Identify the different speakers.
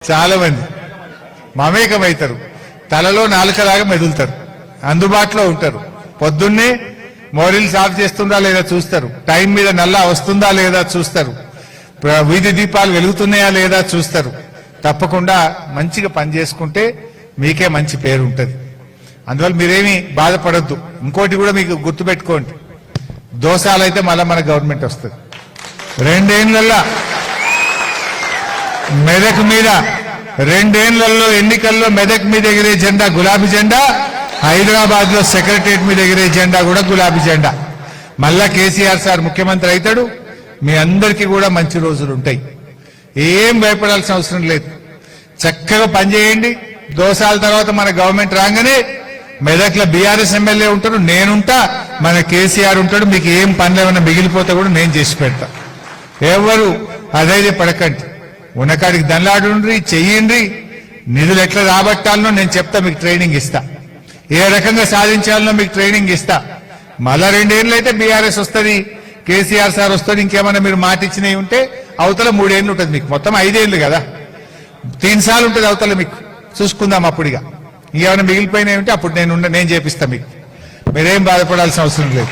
Speaker 1: చాలా మంది మమేకమవుతారు, తలలో నాలుకలాగా మెదులుతారు, అందుబాటులో ఉంటారు. పొద్దున్నే మోరీలు సాఫ్ చేస్తుందా లేదా చూస్తారు, టైం మీద నల్లా వస్తుందా లేదా చూస్తారు, వీధి దీపాలు వెలుగుతున్నాయా లేదా చూస్తారు. తప్పకుండా మంచిగా పని చేసుకుంటే మీకే మంచి పేరు ఉంటుంది. అందువల్ల మీరేమీ బాధపడద్దు. ఇంకోటి కూడా మీకు గుర్తుపెట్టుకోండి, దోషాలైతే మళ్ళా మన గవర్నమెంట్ వస్తుంది. 2 ఏళ్లలో మెదక్ మీద 2 ఏళ్లలో ఎన్నికల్లో మెదక్ మీద ఎగిరే జెండా గులాబీ జెండా, హైదరాబాద్ లో సెక్రటరియట్ మీద ఎగిరే జెండా కూడా గులాబీ జెండా. మళ్ళా కేసీఆర్ సార్ ముఖ్యమంత్రి అవుతాడు. మీ అందరికీ కూడా మంచి రోజులు ఉంటాయి. ఏం భయపడాల్సిన అవసరం లేదు. చక్కగా పనిచేయండి. దోసాల తర్వాత మన గవర్నమెంట్ రాగానే మెదక్లో బీఆర్ఎస్ ఎమ్మెల్యే ఉంటాడు, నేనుంటా, మన కేసీఆర్ ఉంటాడు. మీకు ఏం పనులు ఏమైనా మిగిలిపోతే కూడా నేను చేసి పెడతా. ఎవరు అధైర్య పడకండి, ఉన్నకాడికి దండలాడుండ్రి, చెయ్యండి. నిధులు ఎట్లా రాబట్టాలనో నేను చెప్తా, మీకు ట్రైనింగ్ ఇస్తా. ఏ రకంగా సాధించాలనో మీకు ట్రైనింగ్ ఇస్తా. మళ్ళా 2 ఏళ్ళు అయితే బీఆర్ఎస్ వస్తుంది, కేసీఆర్ సార్ వస్తుంది. ఇంకేమైనా మీరు మాట ఇచ్చినవి ఉంటే అవతల 3 ఏళ్ళు ఉంటుంది. మీకు మొత్తం 5 ఏళ్ళు కదా, 3 సార్లు ఉంటుంది అవతల. మీకు చూసుకుందాం అప్పుడుగా. ఇంకేమైనా మిగిలిపోయినాయి ఉంటే అప్పుడు నేను చేపిస్తా. మీకు మీరేం బాధపడాల్సిన అవసరం లేదు.